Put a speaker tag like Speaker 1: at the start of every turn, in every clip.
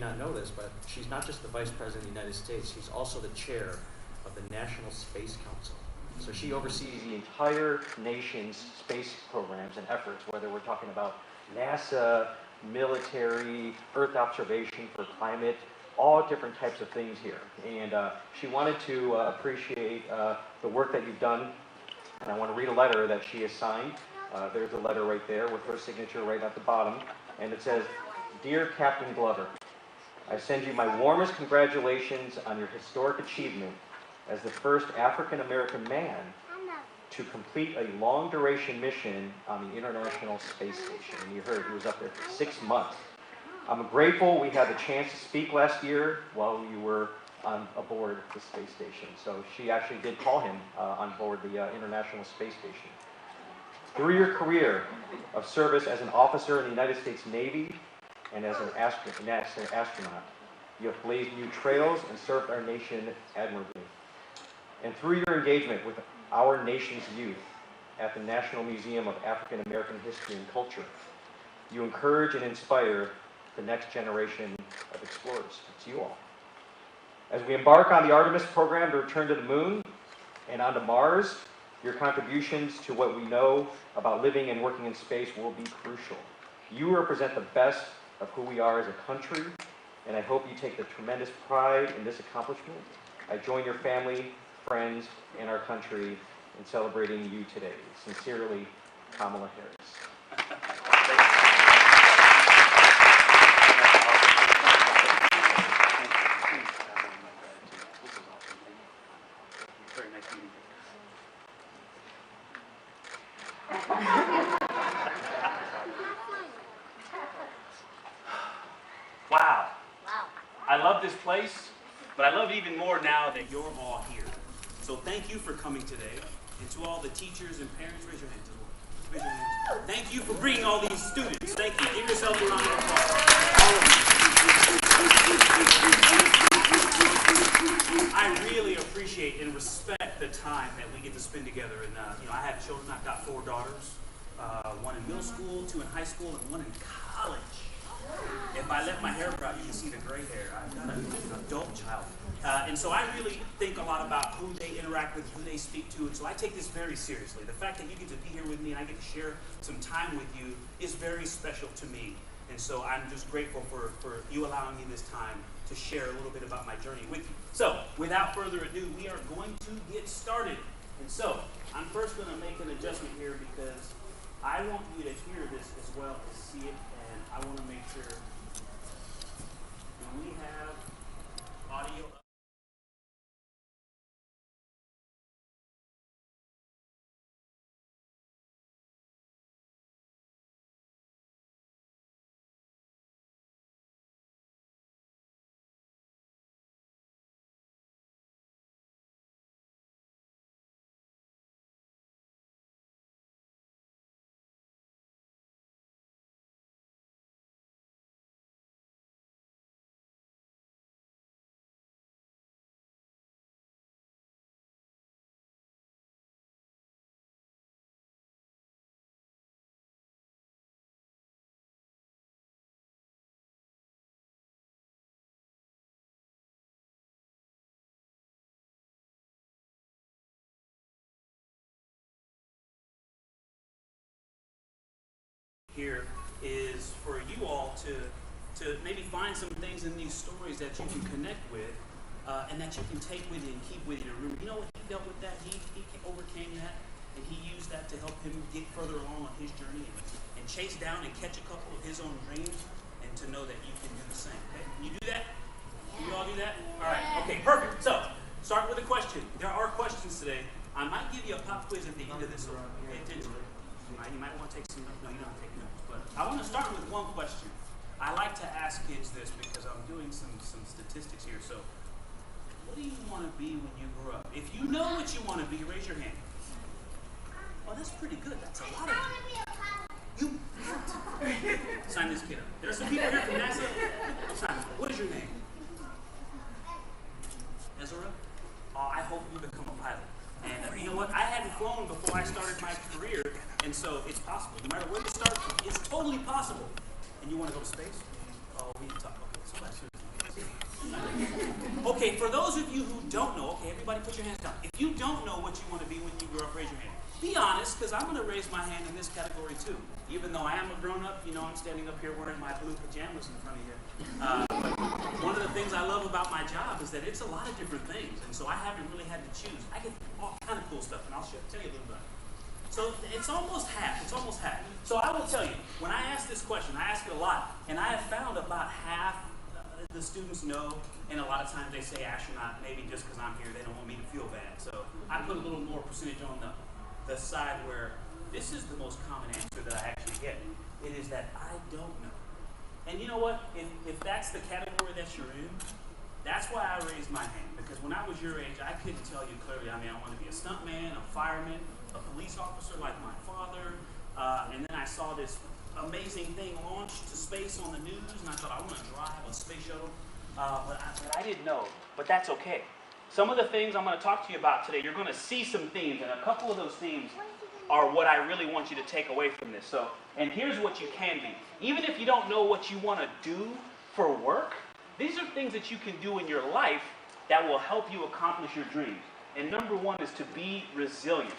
Speaker 1: not know this, but she's not just the Vice President of the United States, she's also the chair of the National Space Council. So she oversees the entire nation's space programs and efforts, whether we're talking about NASA, military, Earth observation for climate, all different types of things here. And she wanted to appreciate the work that you've done. And I want to read a letter that she has signed. There's a letter right there with her signature right at the bottom. And it says, "Dear Captain Glover, I send you my warmest congratulations on your historic achievement as the first African-American man to complete a long-duration mission on the International Space Station." And you heard he was up there for 6 months. I'm grateful we had the chance to speak last year while you were aboard the space station. So she actually did call him on board the International Space Station. Through your career of service as an officer in the United States Navy and as an astronaut, you have blazed new trails and served our nation admirably. And through your engagement with our nation's youth at the National Museum of African American History and Culture, you encourage and inspire the next generation of explorers. It's you all. As we embark on the Artemis program to return to the moon and onto Mars, your contributions to what we know about living and working in space will be crucial. You represent the best of who we are as a country, and I hope you take the tremendous pride in this accomplishment. I join your family, friends, and our country in celebrating you today. Sincerely, Kamala Harris.
Speaker 2: Very nice meeting you. Wow. I love this place, but I love it even more now that you're all here. So thank you for coming today. And to all the teachers and parents, raise your hands. Raise your hands. Thank you for bringing all these students. Thank you. Give yourself a round of applause. All of you. I really appreciate and respect the time that we get to spend together. And I have children. I've got 4 daughters. One in middle school, 2 in high school, and 1 in college. If I let my hair grow out, you can see the gray hair. I've got an adult child. And so I really think a lot about who they interact with, who they speak to. And so I take this very seriously. The fact that you get to be here with me and I get to share some time with you is very special to me. And so I'm just grateful for you allowing me this time to share a little bit about my journey with you. So without further ado, we are going to get started. And so I'm first going to make an adjustment here because I want you to hear this as well as see it. And I want to make sure when we have audio. Here is for you all to maybe find some things in these stories that you can connect with and that you can take with you and keep with you. Remember, you know what he dealt with that? He overcame that, and he used that to help him get further along on his journey and chase down and catch a couple of his own dreams, and to know that you can do the same. Okay? Can you do that? Can you all do that? All right. Okay, perfect. So start with a question. There are questions today. I might give you a pop quiz at the end of this, so pay attention. You might want to take some notes. No, you don't take notes. But I want to start with one question. I like to ask kids this because I'm doing some statistics here. So, what do you want to be when you grow up? If you know what you want to be, raise your hand. Oh, that's pretty good. That's a lot of you. Sign this kid up. There are some people here from NASA. Sign. What is your name? Ezra? I hope you become a pilot. And you know what? I hadn't flown before I started my career, and so it's possible. No matter where you start from, it's totally possible. And you want to go to space? Oh, we need to talk. Okay, somebody seriously. Okay, for those of you who don't know, okay, everybody put your hands down. If you don't know what you want to be when you grow up, raise your hand. Be honest, because I'm going to raise my hand in this category too. Even though I am a grown-up, you know, I'm standing up here wearing my blue pajamas in front of you. One of the things I love about my job is that it's a lot of different things, and so I haven't really had to choose. I get all kind of cool stuff, and I'll tell you a little bit. So it's almost half. It's almost half. So I will tell you, when I ask this question, I ask it a lot, and I have found about half the students know, and a lot of times they say astronaut, maybe just because I'm here, they don't want me to feel bad. So I put a little more percentage on the side where this is the most common answer that I actually get. It is that I don't know. And you know what? If that's the category that you're in, that's why I raised my hand. Because when I was your age, I couldn't tell you clearly, I mean, I want to be a stuntman, a fireman, a police officer like my father. And then I saw this amazing thing launched to space on the news, and I thought, I want to drive a space shuttle. But I didn't know. But that's okay. Some of the things I'm going to talk to you about today, you're going to see some themes, and a couple of those themes are what I really want you to take away from this. So, and here's what you can be. Even if you don't know what you want to do for work, these are things that you can do in your life that will help you accomplish your dreams. And number one is to be resilient.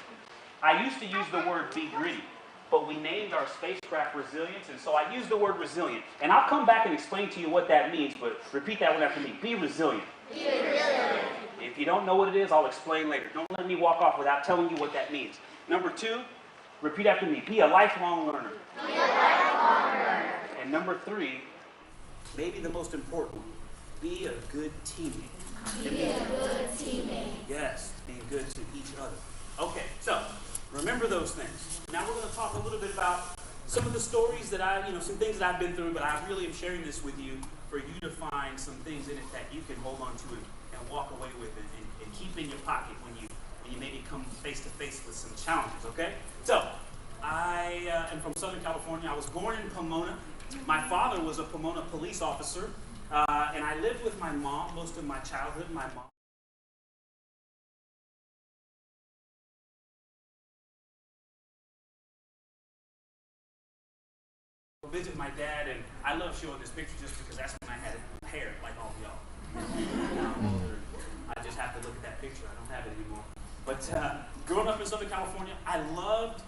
Speaker 2: I used to use the word be gritty, but we named our spacecraft Resilience, and so I use the word resilient. And I'll come back and explain to you what that means, but repeat that one after me. Be resilient.
Speaker 3: Be resilient.
Speaker 2: If you don't know what it is, I'll explain later. Don't let me walk off without telling you what that means. Number two, repeat after me. Be a lifelong learner.
Speaker 3: Be a lifelong learner.
Speaker 2: And number three, maybe the most important one, be a good teammate.
Speaker 3: Be a good teammate.
Speaker 2: Yes, being good to each other. Okay, so remember those things. Now we're going to talk a little bit about some of the stories that some things that I've been through, but I really am sharing this with you for you to find some things in it that you can hold on to and walk away with it and keep in your pocket when you maybe come face to face with some challenges, okay? So, I am from Southern California. I was born in Pomona. My father was a Pomona police officer, and I lived with my mom most of my childhood. My mom visit my dad, and I love showing this picture just because that's when I had hair like all of y'all. Now I'm older. I just have to look at that picture. I don't have it anymore. But growing up in Southern California, I loved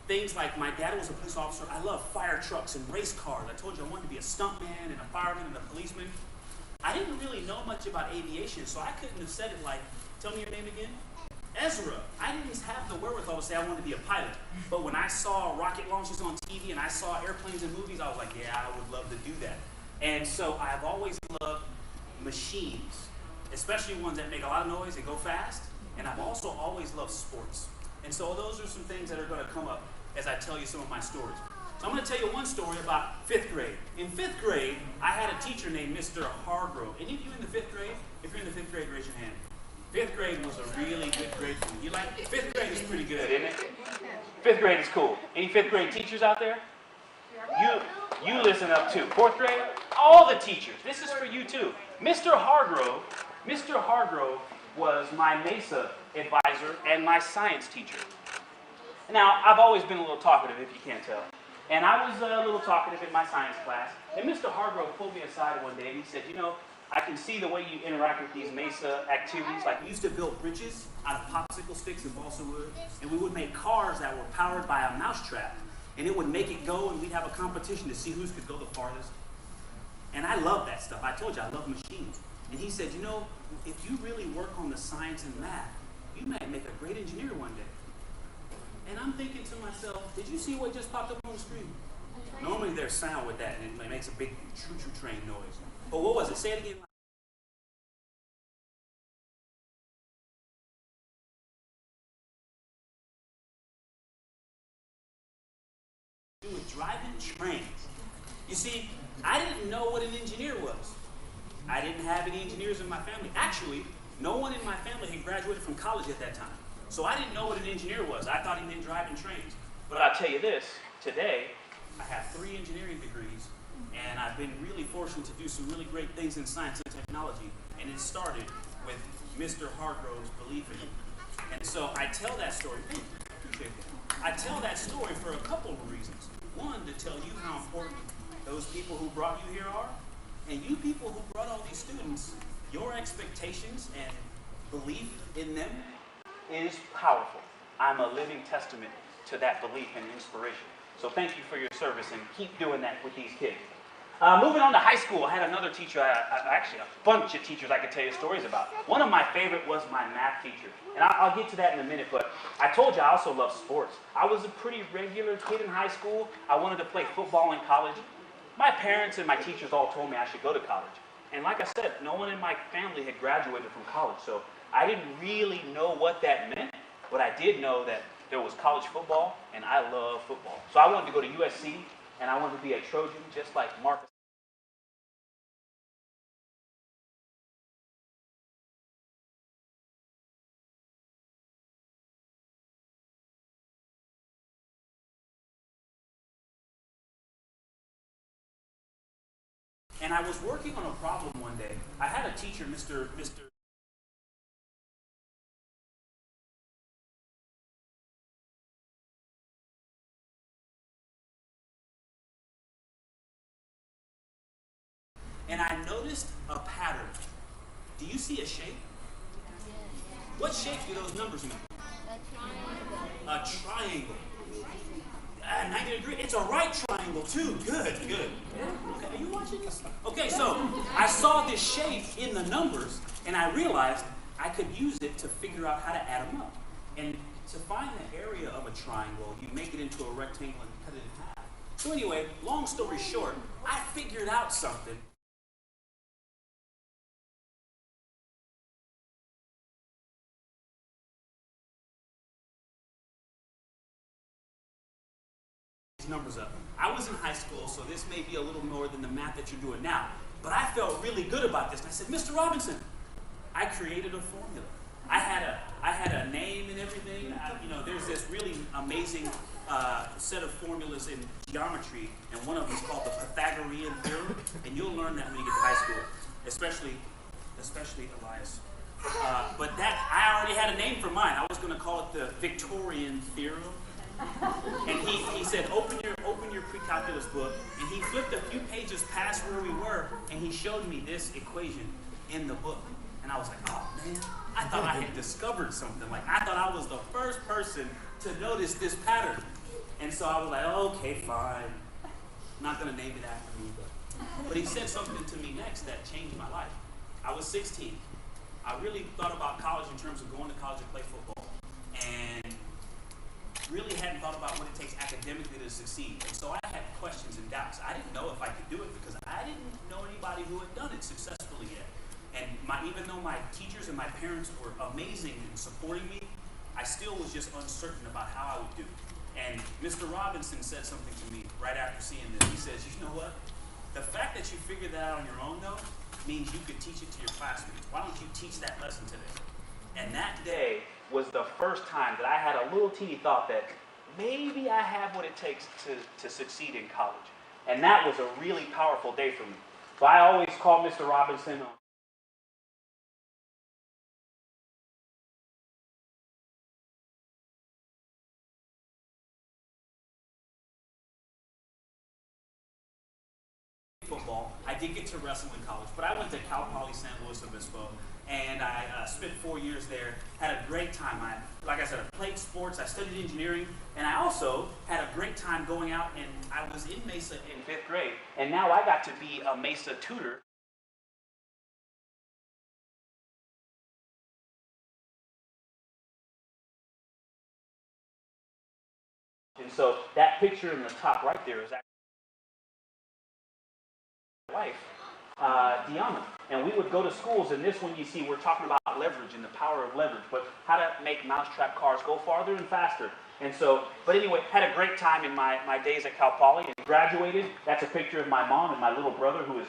Speaker 2: things like my dad was a police officer. I loved fire trucks and race cars. I told you I wanted to be a stuntman and a fireman and a policeman. I didn't really know much about aviation, so I couldn't have said it like, tell me your name again. Ezra. I didn't have the wherewithal to say I wanted to be a pilot. But when I saw rocket launches on TV and I saw airplanes in movies, I was like, yeah, I would love to do that. And so I've always loved machines, especially ones that make a lot of noise and go fast. And I've also always loved sports. And so those are some things that are going to come up as I tell you some of my stories. So I'm going to tell you one story about 5th grade. In 5th grade, I had a teacher named Mr. Hargrove. Any of you in the 5th grade? If you're in the 5th grade, raise your hand. 5th grade was a really good grade for me. You like it? 5th grade is pretty good, isn't it? 5th grade is cool. Any 5th grade teachers out there? You listen up too. 4th grade? All the teachers. This is for you too. Mr. Hargrove was my MESA advisor and my science teacher. Now, I've always been a little talkative, if you can't tell. And I was a little talkative in my science class. And Mr. Hargrove pulled me aside one day and he said, you know, I can see the way you interact with these MESA activities. Like, we used to build bridges out of popsicle sticks and balsa wood, and we would make cars that were powered by a mousetrap, and it would make it go, and we'd have a competition to see who could go the farthest. And I love that stuff. I told you, I love machines. And he said, you know, if you really work on the science and math, you might make a great engineer one day. And I'm thinking to myself, did you see what just popped up on the screen? Normally there's sound with that, and it makes a big choo-choo train noise. But what was it? Say it again. With driving trains. You see, I didn't know what an engineer was. I didn't have any engineers in my family. Actually, no one in my family had graduated from college at that time. So I didn't know what an engineer was. I thought he meant driving trains. But I'll tell you this, today, I have 3 engineering degrees, and I've been really fortunate to do some really great things in science and technology, and it started with Mr. Hargrove's belief in me. And so I tell that story, I tell that story for a couple of reasons. One, to tell you how important those people who brought you here are, and you people who brought all these students, your expectations and belief in them
Speaker 4: is powerful. I'm a living testament to that belief and inspiration. So thank you for your service and keep doing that with these kids. Moving on to high school, I had another teacher, actually a bunch of teachers I could tell you stories about. One of my favorite was my math teacher. And I'll get to that in a minute, but I told you I also love sports. I was a pretty regular kid in high school. I wanted to play football in college. My parents and my teachers all told me I should go to college. And like I said, no one in my family had graduated from college, so I didn't really know what that meant, but I did know that there was college football, and I love football. So I wanted to go to USC, and I wanted to be a Trojan just like Marcus.
Speaker 2: And I was working on a problem one day. I had a teacher, Mr. And I noticed a pattern. Do you see a shape? What shape do those numbers make? A triangle. 90 degrees. It's a right triangle too. Good, good. Okay, are you watching this? Okay, so I saw this shape in the numbers, and I realized I could use it to figure out how to add them up. And to find the area of a triangle, you make it into a rectangle and cut it in half. So anyway, long story short, I figured out something. Numbers up. I was in high school, so this may be a little more than the math that you're doing now, but I felt really good about this. And I said, Mr. Robinson, I created a formula. I had a name and everything. There's this really amazing set of formulas in geometry, and one of them is called the Pythagorean theorem, and you'll learn that when you get to high school, especially Elias. But that, I already had a name for mine. I was going to call it the Victorian theorem. And he said, open your pre-calculus book, and he flipped a few pages past where we were, and he showed me this equation in the book. And I was like, oh man, I thought I had discovered something. Like, I thought I was the first person to notice this pattern. And so I was like, okay, fine. I'm not going to name it after me. But he said something to me next that changed my life. I was 16. I really thought about college in terms of going to college and play football. And really hadn't thought about what it takes academically to succeed. And so I had questions and doubts. I didn't know if I could do it because I didn't know anybody who had done it successfully yet. And even though my teachers and my parents were amazing in supporting me, I still was just uncertain about how I would do. And Mr. Robinson said something to me right after seeing this. He says, you know what? The fact that you figured that out on your own, though, means you could teach it to your classmates. Why don't you teach that lesson today? And that day was the first time that I had a little teeny thought that maybe I have what it takes to succeed in college. And that was a really powerful day for me. So I always call Mr. Robinson. Football. I did get to wrestle in college, but I went to Cal Poly San Luis Obispo, and I spent 4 years there. Had a great time. Like I said, I played sports, I studied engineering, and I also had a great time going out, and I was in Mesa in 5th grade, and now I got to be a Mesa tutor. And so that picture in the top right there is actually wife, Deanna, and we would go to schools, and this one you see, we're talking about leverage and the power of leverage, but how to make mousetrap cars go farther and faster. And so, but anyway, had a great time in my days at Cal Poly, and graduated. That's a picture of my mom and my little brother who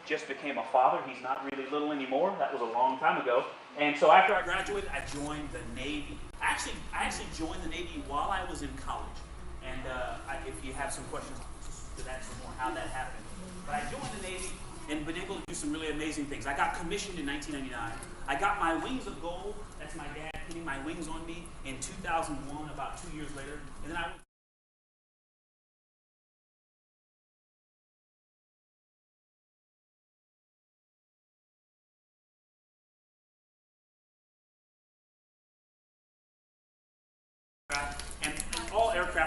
Speaker 2: just became a father. He's not really little anymore. That was a long time ago. And so after I graduated, I joined the Navy. I actually joined the Navy while I was in college. And if you have some questions to that some more, how that happened. But I joined the Navy and been able to do some really amazing things. I got commissioned in 1999. I got my wings of gold. That's my dad putting my wings on me in 2001, about 2 years later. And then I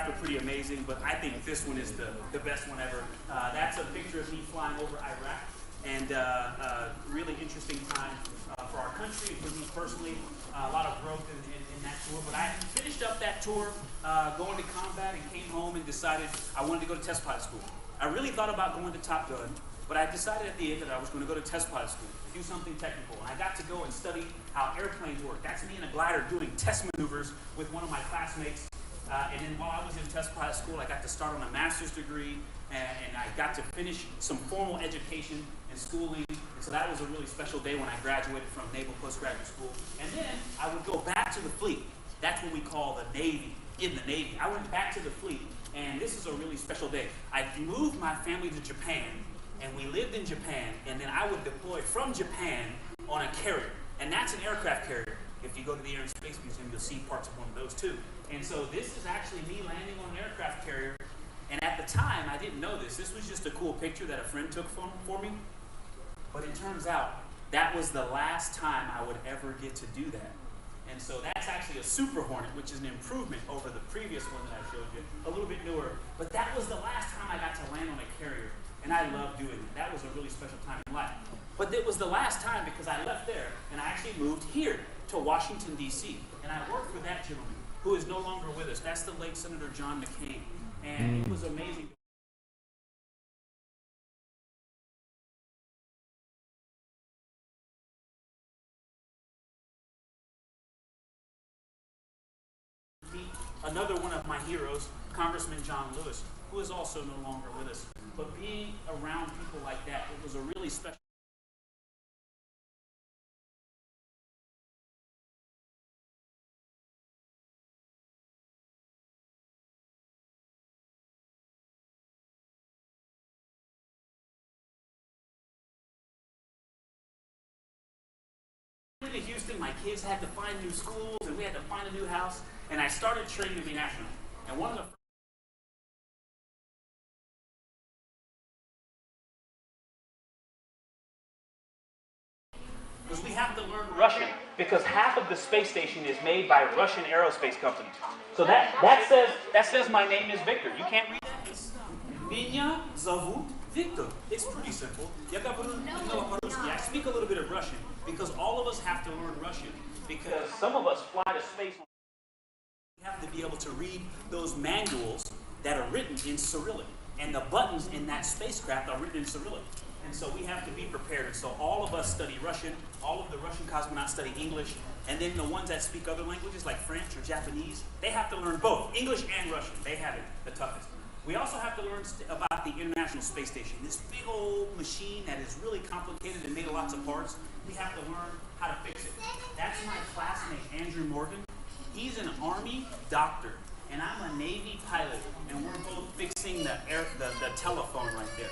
Speaker 2: aircraft are pretty amazing, but I think this one is the best one ever. That's a picture of me flying over Iraq, and really interesting time for our country, for me personally. A lot of growth in that tour. But I finished up that tour, going to combat, and came home and decided I wanted to go to test pilot school. I really thought about going to Top Gun, but I decided at the end that I was going to go to test pilot school, do something technical. And I got to go and study how airplanes work. That's me in a glider doing test maneuvers with one of my classmates. And then while I was in test pilot school, I got to start on a master's degree, and I got to finish some formal education and schooling. And so that was a really special day when I graduated from Naval Postgraduate School. And then I would go back to the fleet. That's what we call the Navy, in the Navy. I went back to the fleet, and this is a really special day. I moved my family to Japan, and we lived in Japan, and then I would deploy from Japan on a carrier. And that's an aircraft carrier. If you go to the Air and Space Museum, you'll see parts of one of those too. And so this is actually me landing on an aircraft carrier. And at the time, I didn't know this. This was just a cool picture that a friend took for me. But it turns out that was the last time I would ever get to do that. And so that's actually a Super Hornet, which is an improvement over the previous one that I showed you, a little bit newer. But that was the last time I got to land on a carrier. And I love doing it. That was a really special time in life. But it was the last time because I left there and I actually moved here to Washington, D.C. And I worked for that gentleman who is no longer with us. That's the late Senator John McCain. And it was amazing. Another one of my heroes, Congressman John Lewis, who is also no longer with us. But being around people like that, it was a really special. In Houston, my kids had to find new schools, and we had to find a new house, and I started training to be an astronaut. And one of the because we have to learn
Speaker 4: Russian, because half of the space station is made by Russian aerospace companies. So that says my name is Victor. You can't read that?
Speaker 2: It's Меня зовут Victor. It's pretty simple. I speak a little bit of Russian because all of us have to learn Russian because
Speaker 4: Some of us fly to space.
Speaker 2: we have to be able to read those manuals that are written in Cyrillic. And the buttons in that spacecraft are written in Cyrillic. And so we have to be prepared. And so all of us study Russian. All of the Russian cosmonauts study English. And then the ones that speak other languages like French or Japanese, they have to learn both English and Russian. They have it the toughest. We also have to learn about the International Space Station. This big old machine that is really complicated and made of lots of parts. We have to learn how to fix it. That's my classmate, Andrew Morgan. He's an Army doctor, and I'm a Navy pilot, and we're both fixing the telephone right there.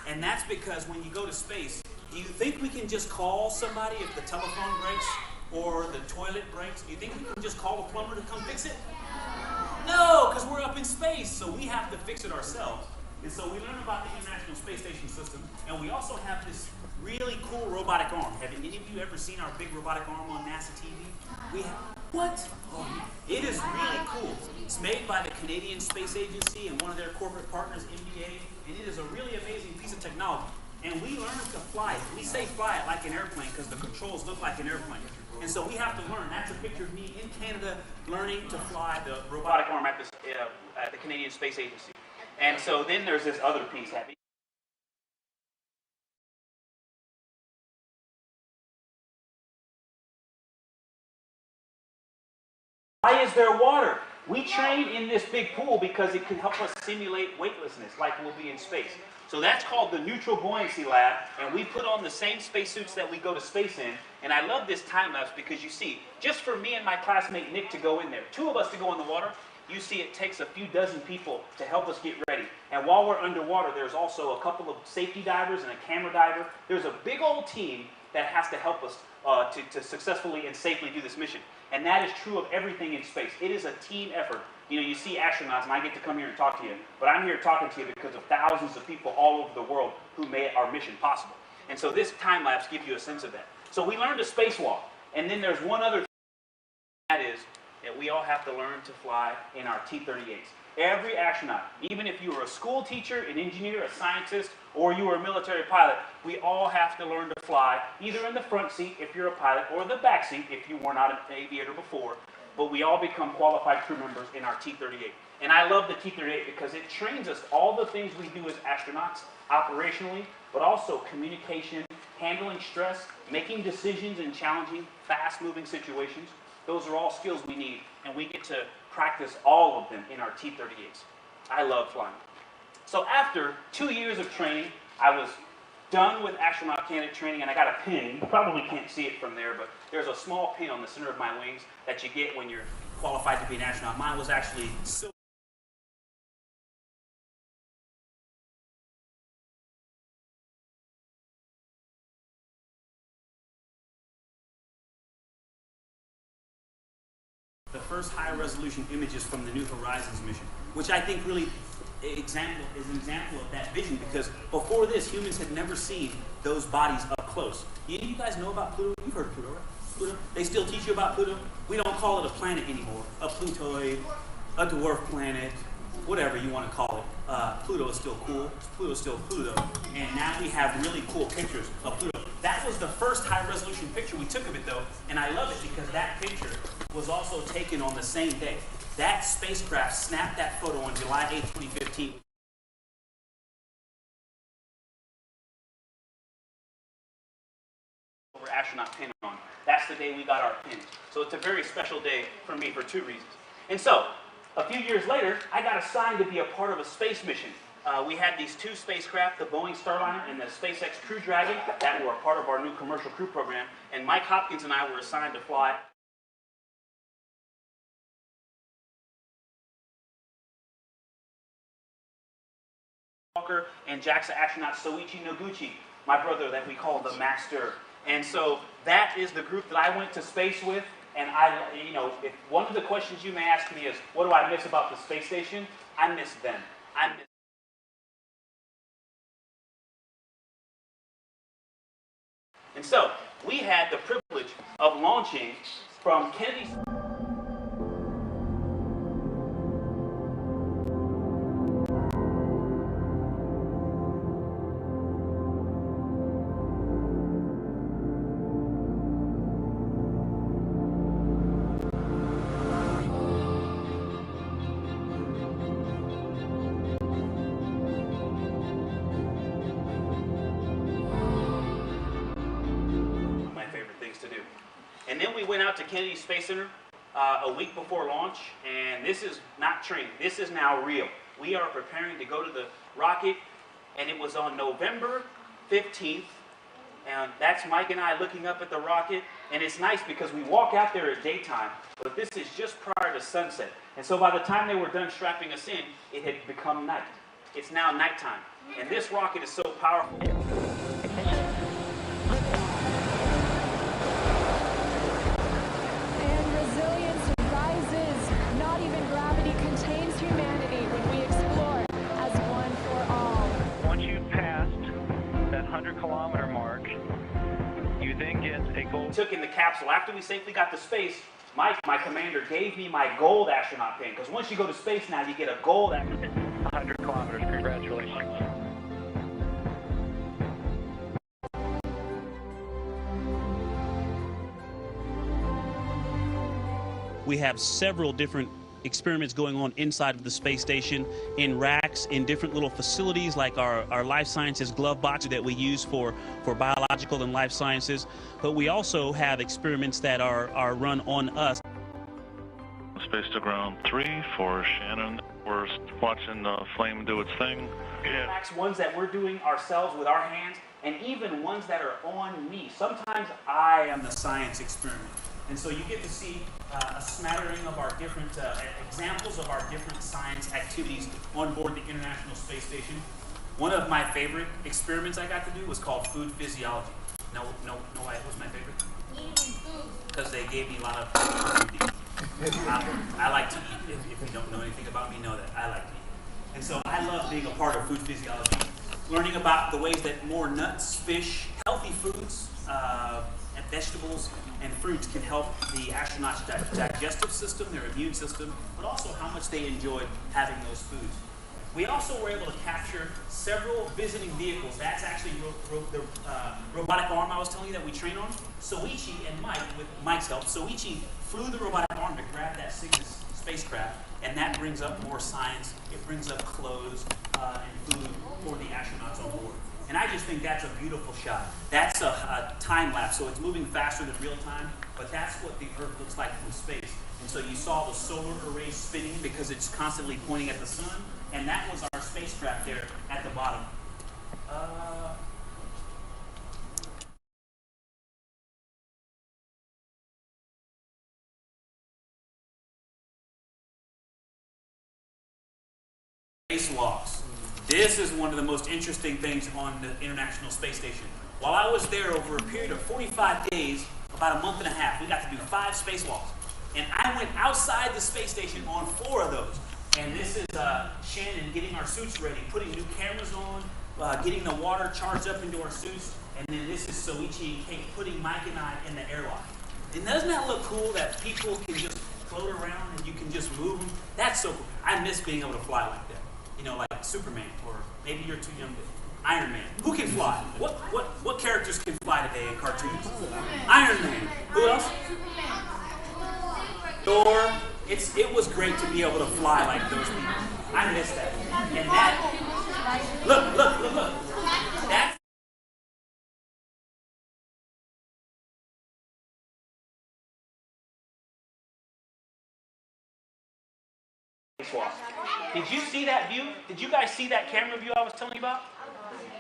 Speaker 2: And that's because when you go to space, do you think we can just call somebody if the telephone breaks or the toilet breaks? Do you think we can just call a plumber to come fix it? No, because we're up in space, so we have to fix it ourselves. And so we learn about the International Space Station system, and we also have this really cool robotic arm. Have any of you ever seen our big robotic arm on NASA TV? We have, what? Oh, it is really cool. It's made by the Canadian Space Agency and one of their corporate partners, MBA, and it is a really amazing piece of technology. And we learn to fly it. We say fly it like an airplane because the controls look like an airplane. And so we have to learn. That's a picture of me in Canada learning to fly the robotic arm
Speaker 4: Arm at the Canadian Space Agency. And so then there's this other piece. Why is there water? We train in this big pool because it can help us simulate weightlessness like we'll be in space. So that's called the Neutral Buoyancy Lab, and we put on the same spacesuits that we go to space in. And I love this time lapse because you see, just for me and my classmate Nick to go in there, 2 of us to go in the water, you see it takes a few dozen people to help us get ready. And while we're underwater, there's also a couple of safety divers and a camera diver. There's a big old team that has to help us to successfully and safely do this mission. And that is true of everything in space. It is a team effort. You know, you see astronauts, and I get to come here and talk to you, but I'm here talking to you because of thousands of people all over the world who made our mission possible. And so this time lapse gives you a sense of that. So we learned to spacewalk, and then there's one other thing, that is that we all have to learn to fly in our T-38s. Every astronaut, even if you were a school teacher, an engineer, a scientist, or you were a military pilot, we all have to learn to fly either in the front seat if you're a pilot or the back seat if you were not an aviator before. But we all become qualified crew members in our T-38. And I love the T-38 because it trains us all the things we do as astronauts operationally, but also communication, handling stress, making decisions in challenging, fast-moving situations. Those are all skills we need, and we get to practice all of them in our T-38s. I love flying. So after 2 years of training, I was done with astronaut candidate training, and I got a pin. You probably can't see it from there, but there's a small pin on the center of my wings that you get when you're qualified to be an astronaut. Mine was actually silver. The first high-resolution images from the New Horizons mission, which I think really is an example of that vision, because before this, humans had never seen those bodies up close. You guys know about Pluto? You've heard of Pluto, right? Pluto? They still teach you about Pluto? We don't call it a planet anymore. A Plutoid, a dwarf planet, whatever you want to call it. Pluto is still cool. Pluto's still Pluto. And now we have really cool pictures of Pluto. That was the first high-resolution picture we took of it, though, and I love it because that picture was also taken on the same day. That spacecraft snapped that photo on July 8, 2015. Over astronaut pin on. That's the day we got our pins. So it's a very special day for me for two reasons. And so, a few years later, I got assigned to be a part of a space mission. We had these two spacecraft, the Boeing Starliner and the SpaceX Crew Dragon, that were a part of our new commercial crew program. And Mike Hopkins and I were assigned to fly and JAXA astronaut Soichi Noguchi, my brother that we call the Master. And so that is the group that I went to space with. And if one of the questions you may ask me is, what do I miss about the space station? I miss them. And so we had the privilege of launching from Kennedy. And then we went out to Kennedy Space Center a week before launch, and this is not training. This is now real. We are preparing to go to the rocket, and it was on November 15th, and that's Mike and I looking up at the rocket, and it's nice because we walk out there at daytime, but this is just prior to sunset. And so by the time they were done strapping us in, it had become night. It's now nighttime, and this rocket is so powerful. Took in the capsule. After we safely got to space, Mike, my commander, gave me my gold astronaut pin, because once you go to space now, you get a gold astronaut pin.
Speaker 5: 100 kilometers, congratulations.
Speaker 2: We have several different experiments going on inside of the space station, in racks, in different little facilities like our life sciences glove box that we use for biological and life sciences. But we also have experiments that are run on us.
Speaker 6: Space to ground 3 for Shannon. We're watching the flame do its thing.
Speaker 4: Yeah. Ones that we're doing ourselves with our hands, and even ones that are on me. Sometimes I am the science experiment. And so you get to see a smattering of our different examples of our different science activities on board the International Space Station. One of my favorite experiments I got to do was called food physiology. No, why? What's my favorite?
Speaker 3: Eating food.
Speaker 4: Because they gave me a lot of food to eat. I like to eat. If you don't know anything about me, know that I like to eat. And so I love being a part of food physiology, learning about the ways that more nuts, fish, healthy foods,
Speaker 2: vegetables and fruits can help the astronauts' digestive system, their immune system, but also how much they enjoyed having those foods. We also were able to capture several visiting vehicles. That's actually the robotic arm I was telling you that we train on. Soichi and Mike, with Mike's help, Soichi flew the robotic arm to grab that Cygnus spacecraft, and that brings up more science. It brings up clothes and food for the astronauts on board. And I just think that's a beautiful shot. That's a time lapse, so it's moving faster than real time, but that's what the Earth looks like from space. And so you saw the solar array spinning because it's constantly pointing at the sun, and that was our spacecraft there at the bottom. Spacewalks. This is one of the most interesting things on the International Space Station. While I was there over a period of 45 days, about a month and a half, we got to do 5 spacewalks. And I went outside the space station on 4 of those. And this is Shannon getting our suits ready, putting new cameras on, getting the water charged up into our suits. And then this is Soichi and Kate putting Mike and I in the airlock. And doesn't that look cool that people can just float around and you can just move them? That's so cool. I miss being able to fly like that. You know, like Superman, or maybe you're too young to. Iron Man. Who can fly? What characters can fly today in cartoons? Iron Man. Who else? Thor. It was great to be able to fly like those people. I miss that. And that. Look. That.
Speaker 4: Did you see that view? Did you guys see that camera view I was telling you about?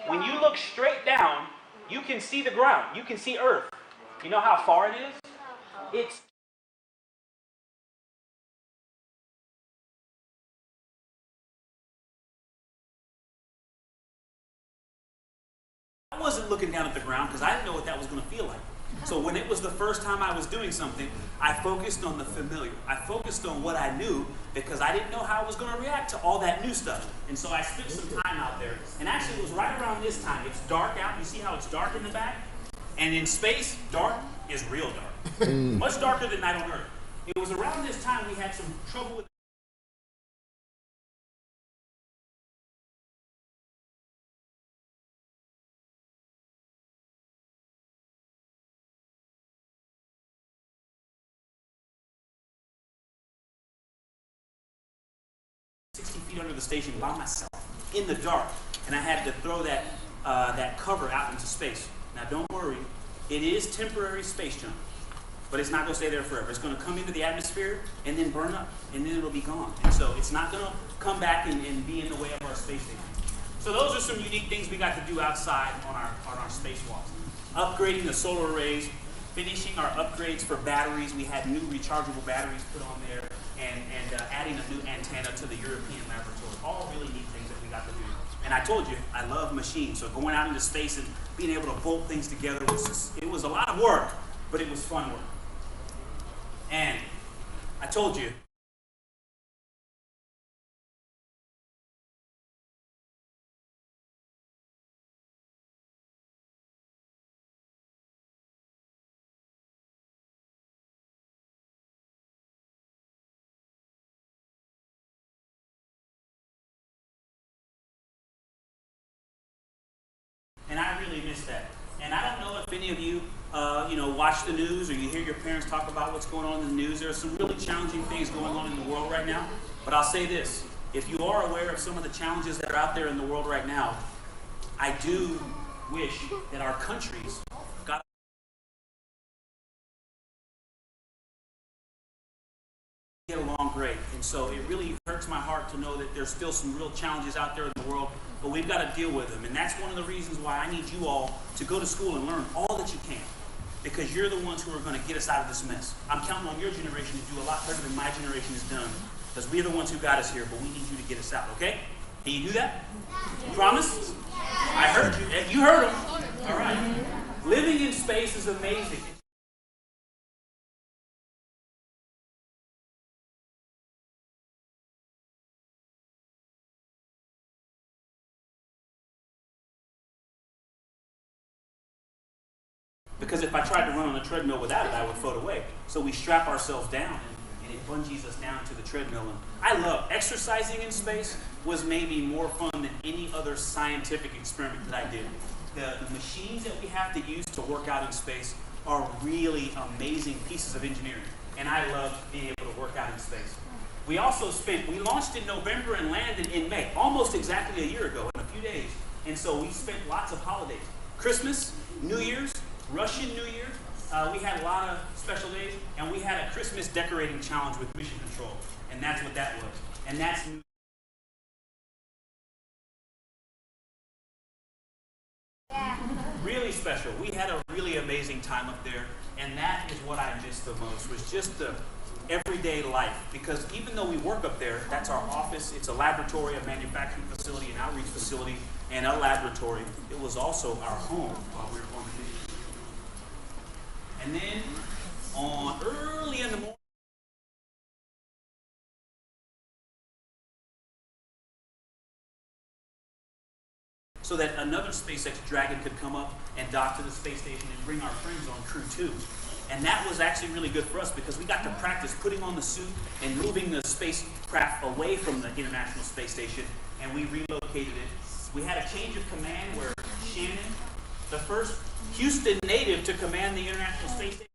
Speaker 4: When you look straight down, you can see the ground. You can see Earth. You know how far it is? It's
Speaker 2: I wasn't looking down at the ground because I didn't know what that was going to feel like. So when it was the first time I was doing something, I focused on the familiar. I focused on what I knew because I didn't know how I was going to react to all that new stuff. And so I spent some time out there. And actually, it was right around this time. It's dark out. You see how it's dark in the back? And in space, dark is real dark. Much darker than night on Earth. It was around this time we had some trouble with under the station by myself in the dark, and I had to throw that that cover out into space. Now don't worry, it is temporary space junk, but it's not going to stay there forever. It's going to come into the atmosphere and then burn up, and then it'll be gone. And so it's not going to come back and be in the way of our space station. So those are some unique things we got to do outside on our spacewalks. Upgrading the solar arrays, finishing our upgrades for batteries. We had new rechargeable batteries put on there, and adding a new antenna to the European laboratory. All really neat things that we got to do. And I told you, I love machines. So going out into space and being able to bolt things together it was a lot of work, but it was fun work. And I told you, and I really miss that. And I don't know if any of you, watch the news or you hear your parents talk about what's going on in the news. There are some really challenging things going on in the world right now. But I'll say this, if you are aware of some of the challenges that are out there in the world right now, I do wish that our countries got get along great. And so it really hurts my heart to know that there's still some real challenges out there in the world, but we've got to deal with them. And that's one of the reasons why I need you all to go to school and learn all that you can, because you're the ones who are going to get us out of this mess. I'm counting on your generation to do a lot better than my generation has done, because we're the ones who got us here, but we need you to get us out, okay? Can you do that? Promise? I heard you. You heard them. All right. Living in space is amazing. Because because if I tried to run on a treadmill without it, I would float away. So we strap ourselves down, and it bungees us down to the treadmill. And I love exercising in space. Was maybe more fun than any other scientific experiment that I did. The machines that we have to use to work out in space are really amazing pieces of engineering. And I love being able to work out in space. We launched in November and landed in May, almost exactly a year ago, in a few days. And so we spent lots of holidays. Christmas, New Year's, Russian New Year. We had a lot of special days, and we had a Christmas decorating challenge with Mission Control. And that's what that was. And that's really special. We had a really amazing time up there, and that is what I missed the most, was just the everyday life. Because even though we work up there, that's our office, it's a laboratory, a manufacturing facility, an outreach facility, and a laboratory. It was also our home while we were on the mission. And then, early in the morning, so that another SpaceX Dragon could come up and dock to the space station and bring our friends on Crew 2. And that was actually really good for us because we got to practice putting on the suit and moving the spacecraft away from the International Space Station, and we relocated it. We had a change of command where Shannon, the first Houston native to command the International Space Station,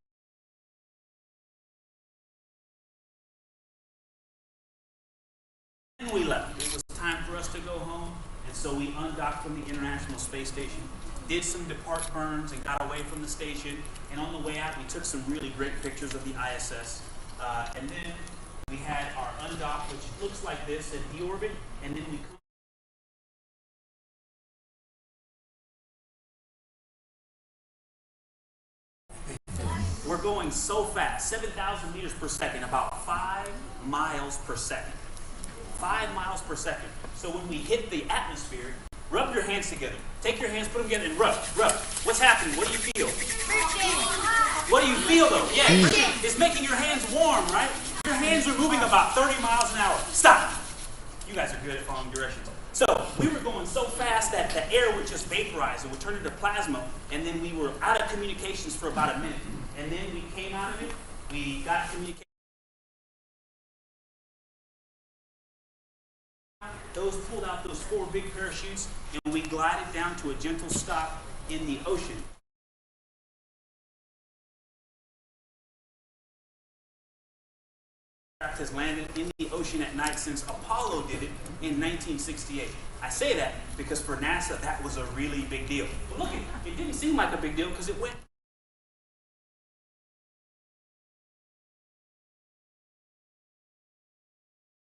Speaker 2: we left. It was time for us to go home. And so we undocked from the International Space Station, did some depart burns, and got away from the station. And on the way out, we took some really great pictures of the ISS. And then we had our undock, which looks like this at deorbit. And then we we're going so fast, 7,000 meters per second, about 5 miles per second. 5 miles per second. So when we hit the atmosphere, rub your hands together. Take your hands, put them together, and rub. What's happening? What do you feel? What do you feel, though? Yeah, it's making your hands warm, right? Your hands are moving about 30 miles an hour. Stop. You guys are good at following directions. So we were going so fast that the air would just vaporize. It would turn into plasma, and then we were out of communications for about a minute. And then we came out of it. We got communication. Those pulled out those 4 big parachutes, and we glided down to a gentle stop in the ocean. Has landed in the ocean at night since Apollo did it in 1968. I say that because for NASA, that was a really big deal. But look, it didn't seem like a big deal because it went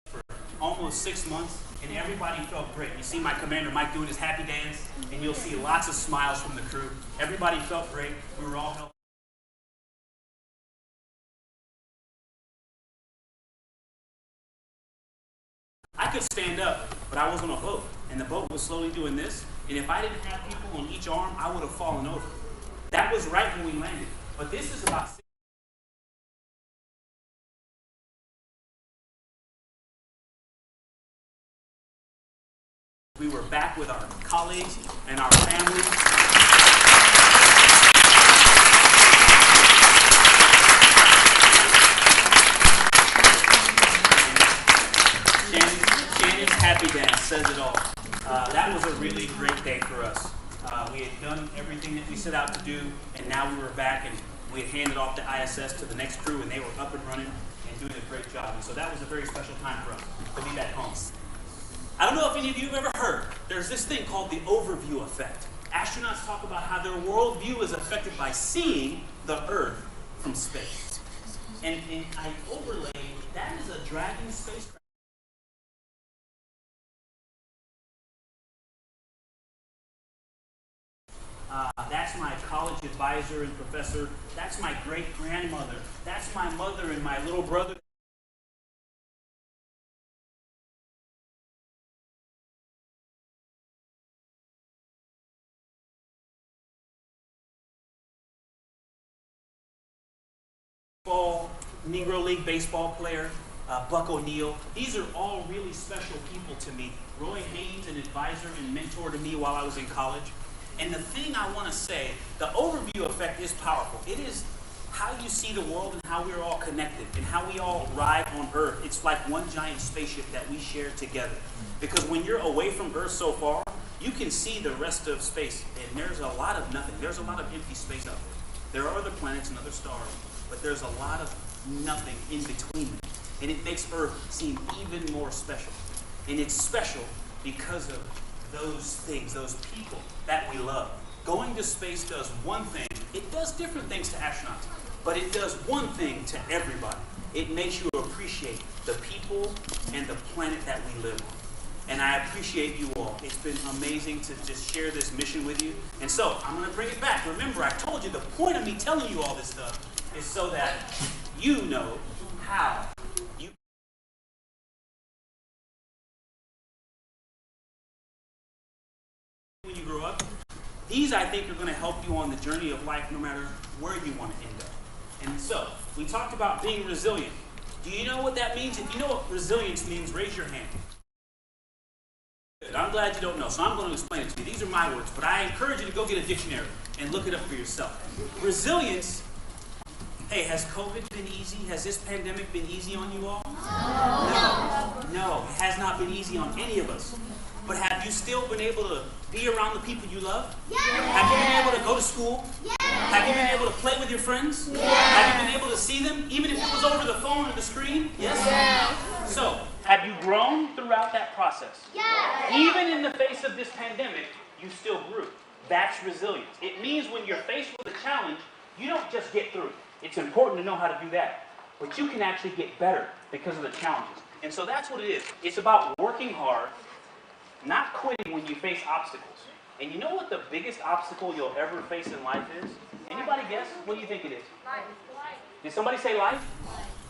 Speaker 2: for almost 6 months, and everybody felt great. You see my commander Mike doing his happy dance, and you'll see lots of smiles from the crew. Everybody felt great. We were all healthy. I could stand up, but I was on a boat, and the boat was slowly doing this, and if I didn't have people on each arm, I would have fallen over. That was right when we landed. But this is about 6. We were back with our colleagues and our families. Shannon's happy dance says it all. That was a really great day for us. We had done everything that we set out to do, and now we were back, and we had handed off the ISS to the next crew, and they were up and running and doing a great job. And so that was a very special time for us to be back home. I don't know if any of you have ever heard, there's this thing called the overview effect. Astronauts talk about how their worldview is affected by seeing the Earth from space. And I overlaid, that is a Dragon spacecraft. That's my college advisor and professor. That's my great-grandmother. That's my mother and my little brother. Negro League baseball player, Buck O'Neill. These are all really special people to me. Roy Haynes, an advisor and mentor to me while I was in college. And the thing I want to say, the overview effect is powerful. It is how you see the world and how we're all connected and how we all ride on Earth. It's like one giant spaceship that we share together. Because when you're away from Earth so far, you can see the rest of space, and there's a lot of nothing. There's a lot of empty space out there. There are other planets and other stars, but there's a lot of nothing in between them. And it makes Earth seem even more special. And it's special because of those things, those people that we love. Going to space does one thing. It does different things to astronauts, but it does one thing to everybody. It makes you appreciate the people and the planet that we live on. And I appreciate you all. It's been amazing to just share this mission with you. And so I'm going to bring it back. Remember, I told you the point of me telling you all this stuff is so that you know how you when you grow up. These, I think, are going to help you on the journey of life no matter where you want to end up. And so, we talked about being resilient. Do you know what that means? If you know what resilience means, raise your hand. Good. I'm glad you don't know, so I'm going to explain it to you. These are my words, but I encourage you to go get a dictionary and look it up for yourself. Resilience, hey, has COVID been easy? Has this pandemic been easy on you all? No, it has not been easy on any of us. But have you still been able to be around the people you love? Yeah. Have you been able to go to school? Yeah. Have you been able to play with your friends? Yeah. Have you been able to see them, even if it was over the phone or the screen? Yes? Yeah. So,
Speaker 4: Have you grown throughout that process?
Speaker 3: Yeah.
Speaker 4: Even in the face of this pandemic, you still grew. That's resilience. It means when you're faced with a challenge, you don't just get through it. It's important to know how to do that. But you can actually get better because of the challenges. And so that's what it is. It's about working hard, not quitting when you face obstacles. And you know what the biggest obstacle you'll ever face in life is? Anybody guess? What do you think it is?
Speaker 3: Life.
Speaker 4: Did somebody say life?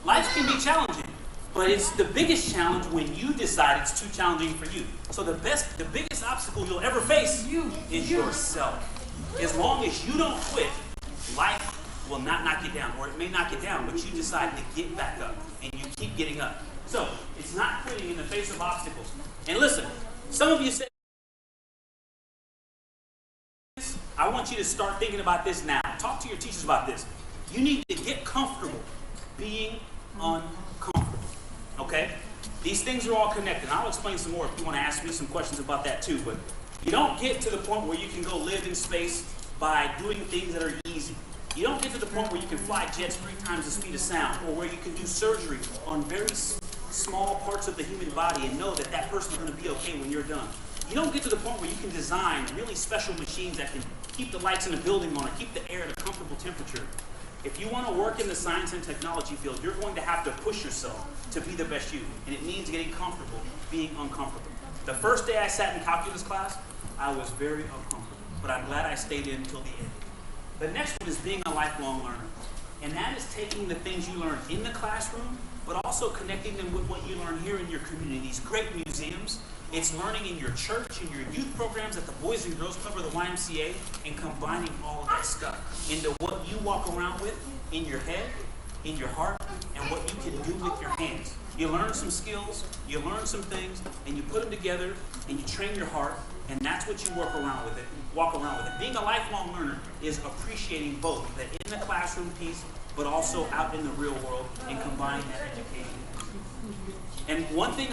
Speaker 2: life can be challenging, but it's the biggest challenge when you decide it's too challenging for you. So the biggest obstacle you'll ever face is yourself. As long as you don't quit, life will not knock you down, or it may knock you down, but you decide to get back up, and you keep getting up. So it's not quitting in the face of obstacles. And listen, some of you say, I want you to start thinking about this now. Talk to your teachers about this. You need to get comfortable being uncomfortable. Okay? These things are all connected. I'll explain some more if you want to ask me some questions about that too. But you don't get to the point where you can go live in space by doing things that are easy. You don't get to the point where you can fly jets 3 times the speed of sound, or where you can do surgery on very small parts of the human body and know that that person is going to be okay when you're done. You don't get to the point where you can design really special machines that can keep the lights in a building on or keep the air at a comfortable temperature. If you want to work in the science and technology field, you're going to have to push yourself to be the best you. And it means getting comfortable, being uncomfortable. The first day I sat in calculus class, I was very uncomfortable. But I'm glad I stayed in until the end. The next one is being a lifelong learner. And that is taking the things you learn in the classroom, but also connecting them with what you learn here in your community. These great museums. It's learning in your church, in your youth programs, at the Boys and Girls Club or the YMCA, and combining all of that stuff into what you walk around with in your head, in your heart, and what you can do with your hands. You learn some skills, you learn some things, and you put them together, and you train your heart, and that's what you walk around with it. Being a lifelong learner is appreciating both the in the classroom piece, but also out in the real world, and combining that education. And one thing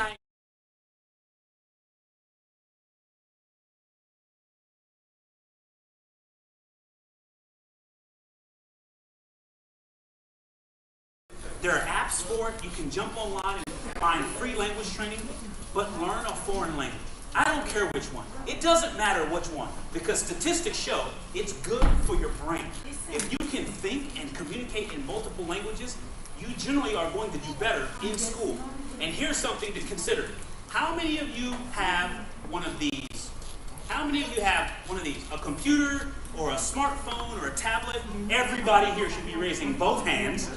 Speaker 2: there are apps for it. You can jump online and find free language training, but learn a foreign language. I don't care which one. It doesn't matter which one, because statistics show it's good for your brain. If you can think and communicate in multiple languages, you generally are going to do better in school. And here's something to consider. How many of you have one of these? How many of you have one of these? A computer or a smartphone or a tablet? Everybody here should be raising both hands.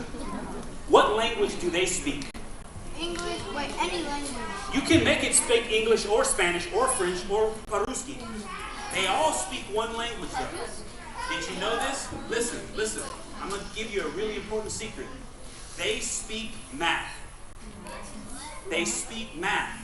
Speaker 2: What language do they speak?
Speaker 3: English, any language.
Speaker 2: You can make it speak English or Spanish or French or Paruski. They all speak one language though. Did you know this? Listen. I'm going to give you a really important secret. They speak math. They speak math.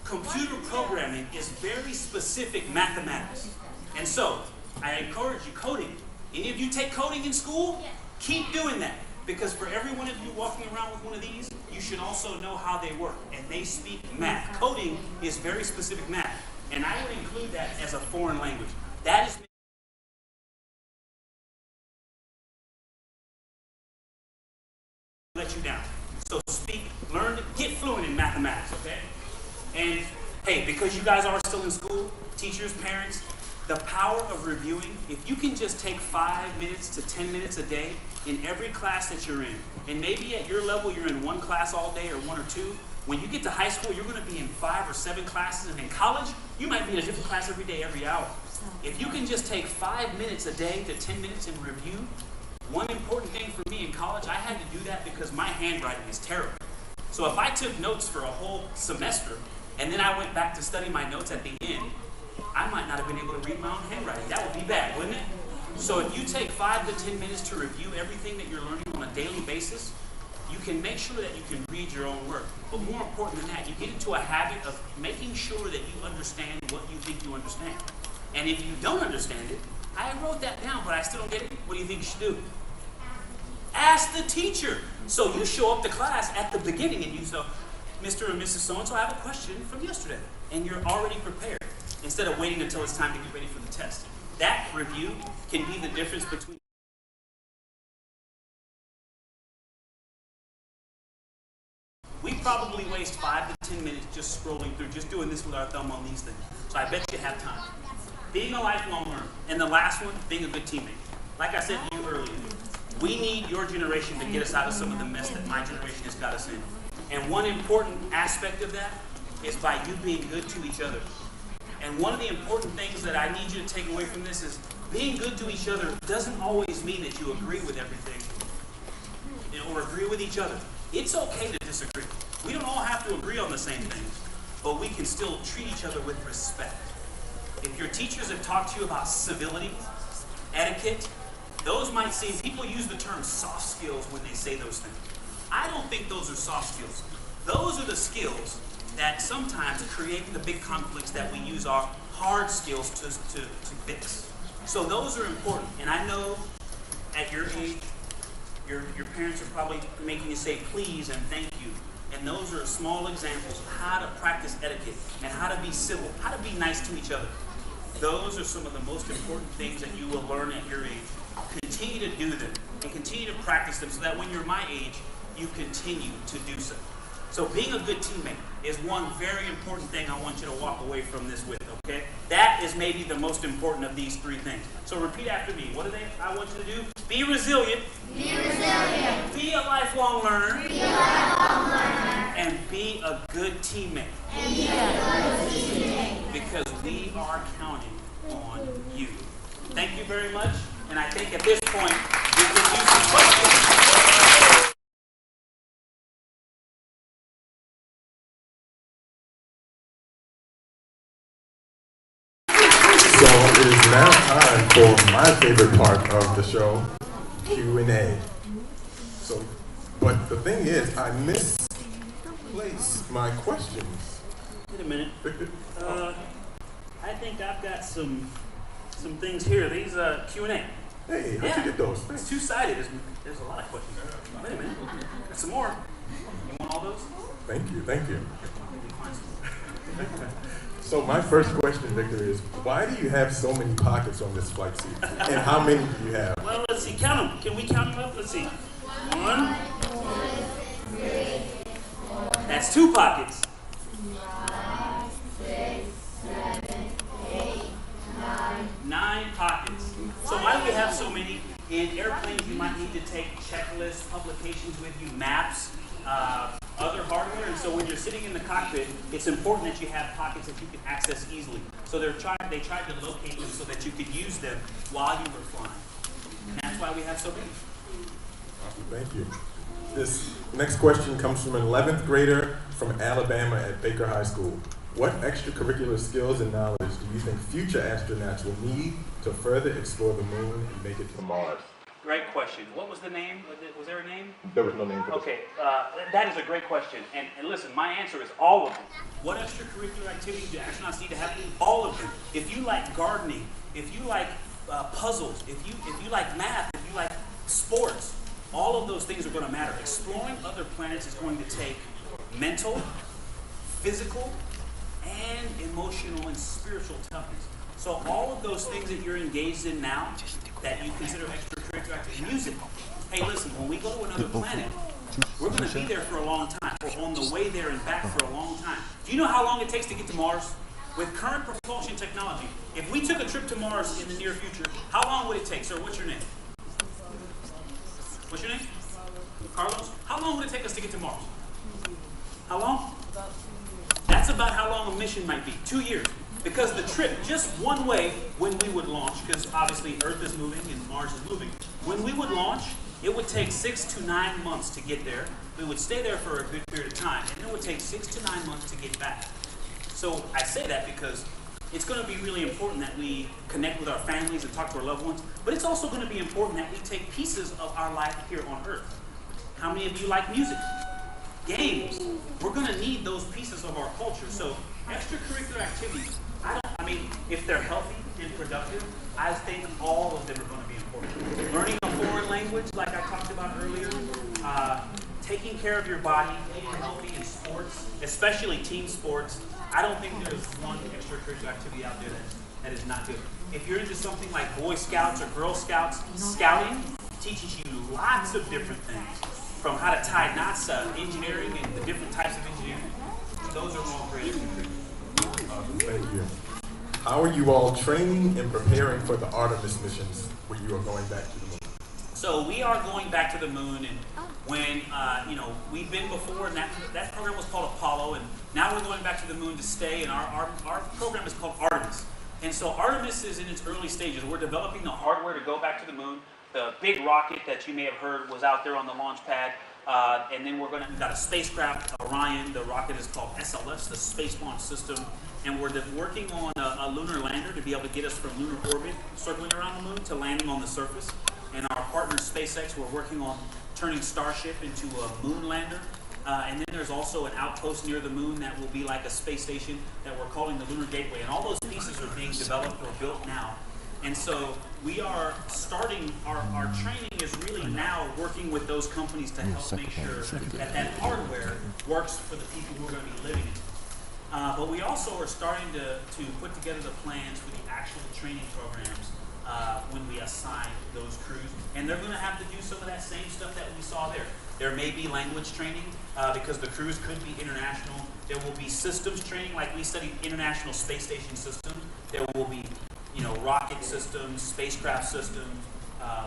Speaker 2: Computer programming is very specific mathematics. And so, I encourage you, coding. Any of you take coding in school?
Speaker 3: Yes.
Speaker 2: Keep doing that. Because for every one of you walking around with one of these, you should also know how they work. And they speak math. Coding is very specific math. And I would include that as a foreign language. That is let you down. So speak, learn, get fluent in mathematics, okay? And hey, because you guys are still in school, teachers, parents, the power of reviewing, if you can just take 5 minutes to 10 minutes a day in every class that you're in, and maybe at your level you're in one class all day or one or two, when you get to high school, you're going to be in 5 or 7 classes, and in college, you might be in a different class every day, every hour. If you can just take 5 minutes a day to 10 minutes and review, one important thing for me in college, I had to do that because my handwriting is terrible. So if I took notes for a whole semester, and then I went back to study my notes at the end, I might not have been able to read my own handwriting. That would be bad, wouldn't it? So if you take 5 to 10 minutes to review everything that you're learning on a daily basis, you can make sure that you can read your own work. But more important than that, you get into a habit of making sure that you understand what you think you understand. And if you don't understand it, I wrote that down, but I still don't get it. What do you think you should do? Ask the teacher. So you show up to class at the beginning and you say, Mr. and Mrs. So-and-so, I have a question from yesterday. And you're already prepared instead of waiting until it's time to get ready for the test. That review can be the difference between we probably waste 5 to 10 minutes just scrolling through, just doing this with our thumb on these things. So I bet you have time. Being a lifelong learner. And the last one, being a good teammate. Like I said to you earlier, we need your generation to get us out of some of the mess that my generation has got us in. And one important aspect of that is by you being good to each other. And one of the important things that I need you to take away from this is being good to each other doesn't always mean that you agree with everything or agree with each other. It's okay to disagree. We don't all have to agree on the same things, but we can still treat each other with respect. If your teachers have talked to you about civility, etiquette, those might seem, people use the term soft skills when they say those things. I don't think those are soft skills. Those are the skills that sometimes create the big conflicts that we use our hard skills to fix. So those are important. And I know at your age, your parents are probably making you say please and thank you. And those are small examples of how to practice etiquette and how to be civil, how to be nice to each other. Those are some of the most important things that you will learn at your age. Continue to do them and continue to practice them so that when you're my age, you continue to do so. So being a good teammate is one very important thing I want you to walk away from this with, okay? That is maybe the most important of these 3 things. So repeat after me. What I want you to do? Be resilient.
Speaker 3: Be resilient.
Speaker 2: Be a lifelong learner.
Speaker 3: Be a lifelong learner.
Speaker 2: And be a good teammate.
Speaker 3: And be a good teammate.
Speaker 2: Because we are counting on you. Thank you very much. And I think at this point, we can do some questions.
Speaker 7: So it is now time for my favorite part of the show, Q&A. So, but the thing is, I misplaced my questions.
Speaker 2: Wait a minute. I think I've got some things here. These Q&A.
Speaker 7: Hey, how'd you get those?
Speaker 2: It's two-sided. There's a lot of questions. Wait a minute. There's some more. You want all those?
Speaker 7: Thank you, thank you. So my first question, Victor, is why do you have so many pockets on this flight suit? And how many do you have?
Speaker 2: Well, let's see. Count them. Can we count them up? Let's see. 1, 2, 3, 4. That's 2 pockets.
Speaker 3: 5, 6, 7, 8, 9.
Speaker 2: 9 pockets. So why do we have so many? In airplanes, you might need to take checklists, publications with you, maps, other hardware. And so when you're sitting in the cockpit, it's important that you have pockets that you can access easily. So they tried to locate them so that you could use them while you were flying. And that's why we have so many.
Speaker 7: Thank you. This next question comes from an 11th grader from Alabama at Baker High School. What extracurricular skills and knowledge do you think future astronauts will need to further explore the moon and make it to Mars?
Speaker 2: Great question. What was the name? Was there a name?
Speaker 7: There was no name for this.
Speaker 2: Okay, that is a great question. And listen, my answer is all of them. What extracurricular activities do astronauts need to have? All of them. If you like gardening, if you like puzzles, if you like math, if you like sports, all of those things are going to matter. Exploring other planets is going to take mental, physical, and emotional and spiritual toughness. So all of those things that you're engaged in now that you consider extracurricular activity, music. Hey, listen, when we go to another planet, we're going to be there for a long time, or on the way there and back for a long time. Do you know how long it takes to get to Mars? With current propulsion technology, if we took a trip to Mars in the near future, how long would it take? Sir, what's your name? What's your name? Carlos? How long would it take us to get to Mars? How long? That's about how long a mission might be. 2 years. Because the trip, just one way, when we would launch, because obviously Earth is moving and Mars is moving, when we would launch, it would take 6 to 9 months to get there. We would stay there for a good period of time, and it would take 6 to 9 months to get back. So I say that because it's going to be really important that we connect with our families and talk to our loved ones, but it's also going to be important that we take pieces of our life here on Earth. How many of you like music? Games. We're going to need those pieces of our culture. So extracurricular activities, I mean, if they're healthy and productive, I think all of them are going to be important. Learning a foreign language, like I talked about earlier, taking care of your body, being healthy in sports, especially team sports. I don't think there's one extracurricular activity out there that is not good. If you're into something like Boy Scouts or Girl Scouts, scouting teaches you lots of different things, from how to tie knots, engineering, and the different types of engineering. Those are all great extracurriculars.
Speaker 7: Thank you. How are you all training and preparing for the Artemis missions where you are going back to the moon?
Speaker 2: So we are going back to the moon, and when we've been before, and that program was called Apollo, and now we're going back to the moon to stay, and our program is called Artemis. And so Artemis is in its early stages. We're developing the hardware to go back to the moon. The big rocket that you may have heard was out there on the launch pad, and then we've got a spacecraft, Orion. The rocket is called SLS, the Space Launch System, and we're working on a lunar lander to be able to get us from lunar orbit, circling around the moon, to landing on the surface. And our partner SpaceX, we're working on turning Starship into a moon lander. And then there's also an outpost near the moon that will be like a space station that we're calling the Lunar Gateway. And all those pieces are being developed or built now. And so we are starting, our training is really now working with those companies to help make sure that hardware works for the people who are going to be living it. But we also are starting to put together the plans for the actual training programs when we assign those crews. And they're going to have to do some of that same stuff that we saw there. There may be language training because the crews could be international. There will be systems training, like we studied International Space Station systems. There will be, rocket systems, spacecraft systems,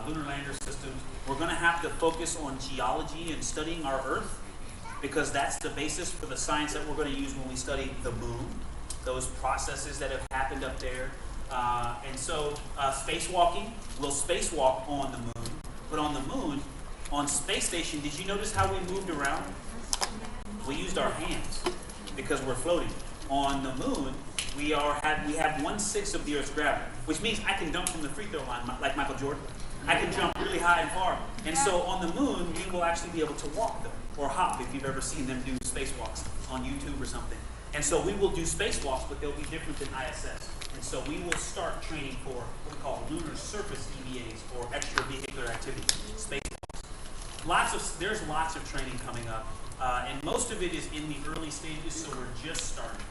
Speaker 2: lunar lander systems. We're going to have to focus on geology and studying our Earth, because that's the basis for the science that we're going to use when we study the moon, those processes that have happened up there. And so spacewalking, we'll spacewalk on the moon, but on the moon, on space station, did you notice how we moved around? We used our hands because we're floating. On the moon, we have 1/6 of the Earth's gravity, which means I can dunk from the free throw line like Michael Jordan. I can jump really high and far. And so on the moon, we will actually be able to walk them, or hop if you've ever seen them do spacewalks on YouTube or something. And so we will do spacewalks, but they'll be different than ISS. And so we will start training for what we call lunar surface EVAs, or extravehicular activity, spacewalks. There's lots of training coming up, and most of it is in the early stages, so we're just starting.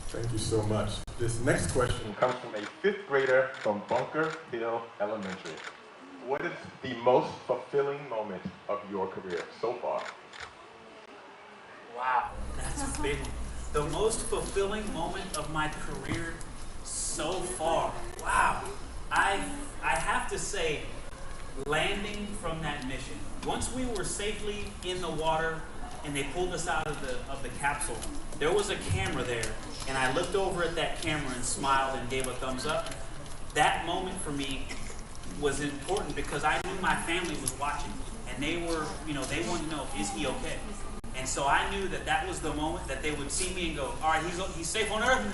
Speaker 7: Thank you so much. This next question comes from a 5th grader from Bunker Hill Elementary. What is the most fulfilling moment of your career so far?
Speaker 2: Wow, that's a big one. The most fulfilling moment of my career so far. Wow. I have to say, landing from that mission. Once we were safely in the water and they pulled us out of the capsule, there was a camera there, and I looked over at that camera and smiled and gave a thumbs up. That moment for me was important because I knew my family was watching, and they were, they wanted to know, is he okay? And so I knew that was the moment that they would see me and go, all right, he's safe on Earth.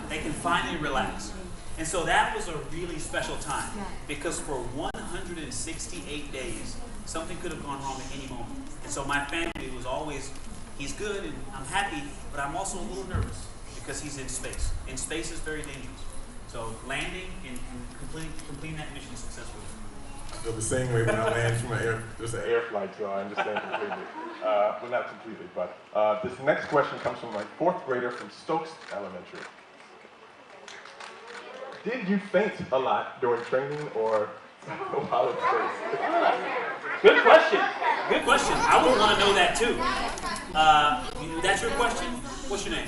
Speaker 2: They can finally relax. And so that was a really special time, because for 168 days, something could have gone wrong at any moment. And so my family was always, he's good and I'm happy, but I'm also a little nervous because he's in space. And space is very dangerous. So landing and completing that mission successfully.
Speaker 7: I feel the same way when I land from just an air flight, so I understand completely. Well, not completely, but this next question comes from my 4th grader from Stokes Elementary. Did you faint a lot during training or while in space?
Speaker 4: Good question.
Speaker 2: Good question. I would want to know that too. That's your question? What's your name?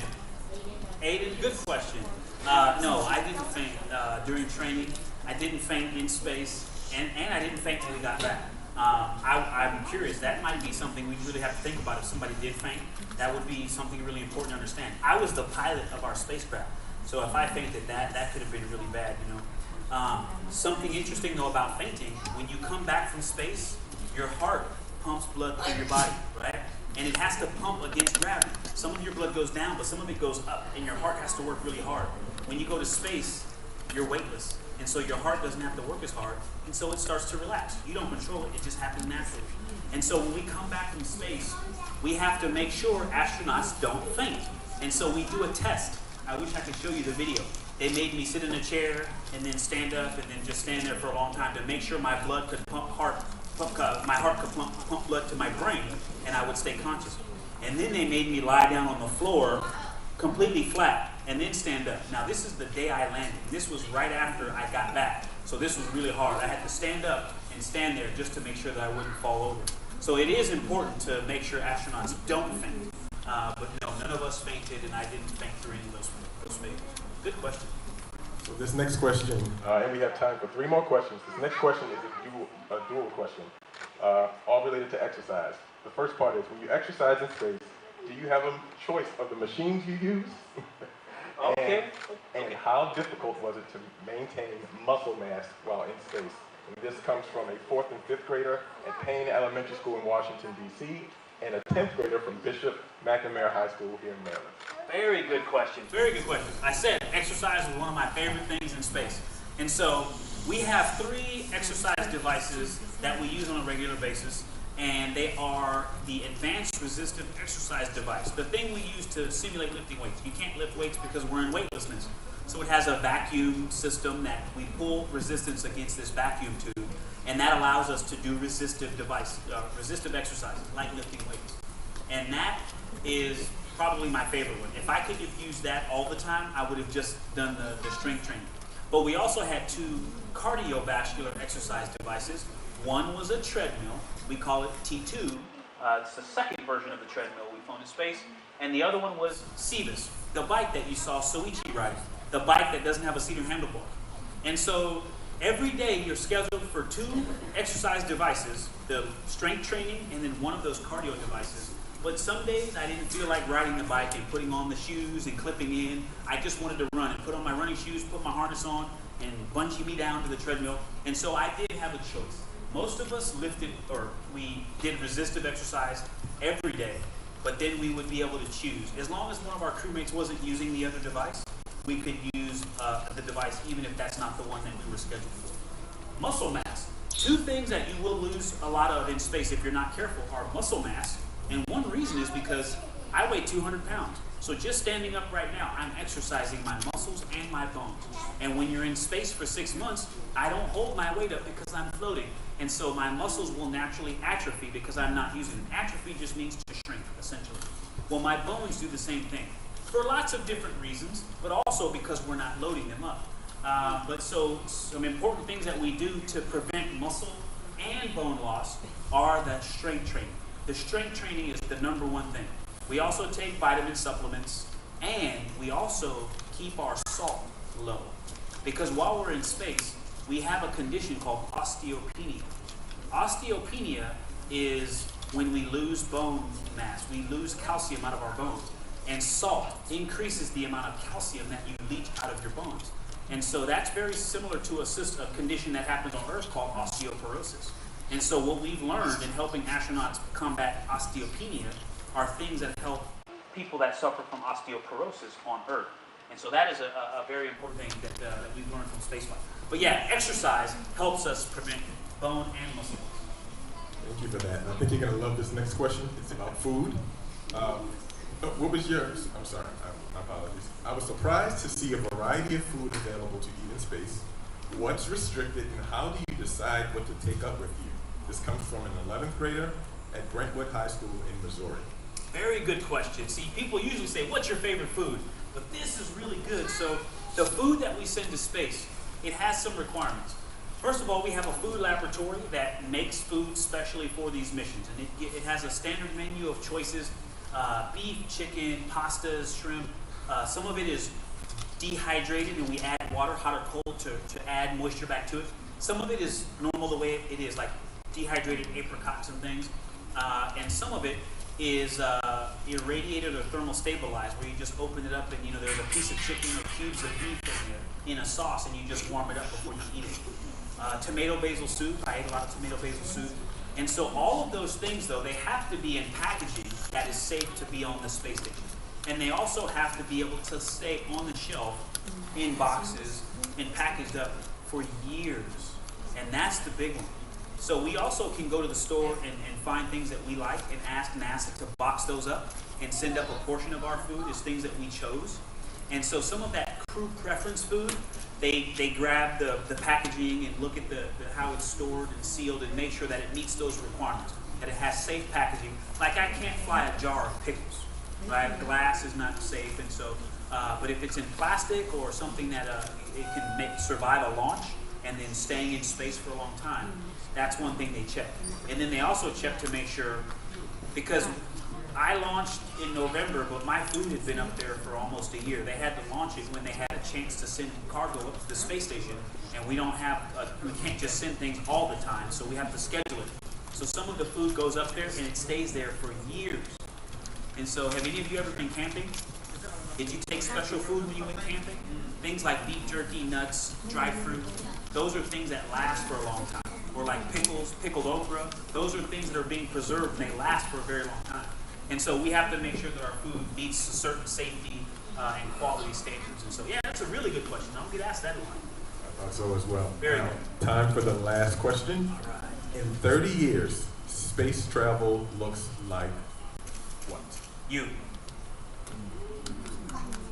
Speaker 2: Aiden? Good question. No, I didn't faint during training. I didn't faint in space, and I didn't faint when we got back. I'm curious. That might be something we really have to think about. If somebody did faint, that would be something really important to understand. I was the pilot of our spacecraft, so if I fainted, that could have been really bad, you know. Something interesting though about fainting, when you come back from space, your heart pumps blood through your body, right? And it has to pump against gravity. Some of your blood goes down, but some of it goes up, and your heart has to work really hard. When you go to space, you're weightless, and so your heart doesn't have to work as hard, and so it starts to relax. You don't control it, it just happens naturally. And so when we come back from space, we have to make sure astronauts don't faint. And so we do a test. I wish I could show you the video. They made me sit in a chair and then stand up and then just stand there for a long time to make sure my blood could my heart could pump blood to my brain, and I would stay conscious. And then they made me lie down on the floor, completely flat, and then stand up. Now this is the day I landed. This was right after I got back, so this was really hard. I had to stand up and stand there just to make sure that I wouldn't fall over. So it is important to make sure astronauts don't faint. But no, none of us fainted, and I didn't faint through any of those phases. Good question.
Speaker 7: So this next question, and we have time for 3 more questions. This next question is a dual question, all related to exercise. The first part is, when you exercise in space, do you have a choice of the machines you use?
Speaker 4: Okay.
Speaker 7: And how difficult was it to maintain muscle mass while in space? And this comes from a 4th and 5th grader at Payne Elementary School in Washington, D.C., and a 10th grader from Bishop McNamara High School here in Maryland.
Speaker 4: Very good question.
Speaker 2: Very good question. I said exercise is one of my favorite things in space. And so we have 3 exercise devices that we use on a regular basis, and they are the Advanced Resistive Exercise Device, the thing we use to simulate lifting weights. You can't lift weights because we're in weightlessness. So it has a vacuum system that we pull resistance against this vacuum tube, and that allows us to do resistive exercises, like lifting weights. And that is probably my favorite one. If I could have used that all the time, I would have just done the strength training. But we also had 2 cardiovascular exercise devices. One was a treadmill. We call it T2.
Speaker 4: It's the second version of the treadmill we've flown in space. And the other one was
Speaker 2: Cebus, the bike that you saw Soichi riding, the bike that doesn't have a seat or handlebar. And so every day you're scheduled for 2 exercise devices, the strength training and then one of those cardio devices. But some days I didn't feel like riding the bike and putting on the shoes and clipping in. I just wanted to run and put on my running shoes, put my harness on, and bungee me down to the treadmill. And so I did have a choice. Most of us we did resistive exercise every day, but then we would be able to choose. As long as one of our crewmates wasn't using the other device, we could use the device even if that's not the one that we were scheduled for. Muscle mass. 2 things that you will lose a lot of in space if you're not careful are muscle mass, and one reason is because I weigh 200 pounds. So just standing up right now, I'm exercising my muscles and my bones. And when you're in space for 6 months, I don't hold my weight up because I'm floating. And so my muscles will naturally atrophy because I'm not using them. Atrophy just means to shrink, essentially. Well, my bones do the same thing for lots of different reasons, but also because we're not loading them up. But so some important things that we do to prevent muscle and bone loss are the strength training. The strength training is the #1 thing. We also take vitamin supplements, and we also keep our salt low. Because while we're in space, we have a condition called osteopenia. Osteopenia is when we lose bone mass. We lose calcium out of our bones. And salt increases the amount of calcium that you leach out of your bones. And so that's very similar to a condition that happens on Earth called osteoporosis. And so what we've learned in helping astronauts combat osteopenia are things that help
Speaker 4: people that suffer from osteoporosis on Earth. And so that is a very important thing that we've learned from spaceflight. But yeah, exercise helps us prevent bone and muscle loss.
Speaker 7: Thank you for that. And I think you're going to love this next question. It's about food. What was yours? I'm sorry, my apologies. I was surprised to see a variety of food available to eat in space. What's restricted and how do you decide what to take up with you? This comes from an 11th grader at Brentwood High School in Missouri.
Speaker 2: Very good question. See, people usually say, what's your favorite food? But this is really good. So the food that we send to space, it has some requirements. First of all, we have a food laboratory that makes food specially for these missions. And it has a standard menu of choices, beef, chicken, pastas, shrimp. Some of it is dehydrated and we add water, hot or cold, to add moisture back to it. Some of it is normal the way it is, like dehydrated apricots and things. And some of it is irradiated or thermal stabilized, where you just open it up and there's a piece of chicken or cubes of beef in a sauce and you just warm it up before you eat it. Tomato basil soup, I ate a lot of tomato basil soup. And so all of those things though, they have to be in packaging that is safe to be on the space station. And they also have to be able to stay on the shelf in boxes and packaged up for years. And that's the big one. So we also can go to the store and find things that we like and ask NASA to box those up and send up a portion of our food as things that we chose. And so some of that crew preference food, they grab the packaging and look at how it's stored and sealed and make sure that it meets those requirements, that it has safe packaging. Like I can't fly a jar of pickles, right? Glass is not safe, and so, but if it's in plastic or something that it can survive a launch and then staying in space for a long time, that's one thing they check. And then they also check to make sure, because I launched in November, but my food had been up there for almost a year. They had to launch it when they had a chance to send cargo up to the space station, and we can't just send things all the time, so we have to schedule it. So some of the food goes up there and it stays there for years. And so have any of you ever been camping? Did you take special food when you went camping? Things like beef jerky, nuts, dried fruit, those are things that last for a long time. Or like pickles, pickled okra, those are things that are being preserved and they last for a very long time. And so we have to make sure that our food meets certain safety and quality standards. And so, yeah, that's a really good question. I don't get asked that a lot.
Speaker 7: I thought so as well.
Speaker 2: Very
Speaker 7: Now,
Speaker 2: good.
Speaker 7: time for the last question.
Speaker 2: All right.
Speaker 7: In 30 years, space travel looks like what?
Speaker 2: You.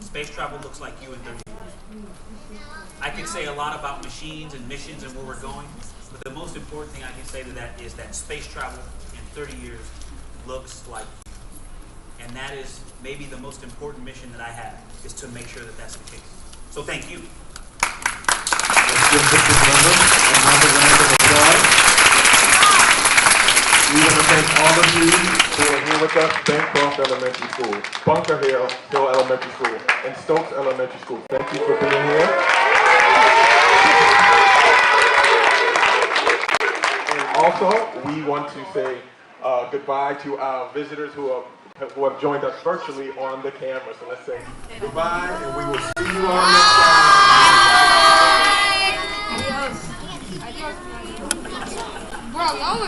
Speaker 2: Space travel looks like you in 30 years. I could say a lot about machines and missions and where we're going, but the most important thing I can say to that is that space travel in 30 years looks like you. And that is maybe the most important mission that I have, is to make sure that that's the case. So thank you.
Speaker 7: Let's give this number another round of applause. We want to thank all of you who are here with us. Bancroft Elementary School, Bunker Hill Elementary School, and Stokes Elementary School. Thank you for being here. And also, we want to say goodbye to our visitors who have joined us virtually on the camera. So let's say goodbye, and we will see you all next time.
Speaker 3: Bro, y'all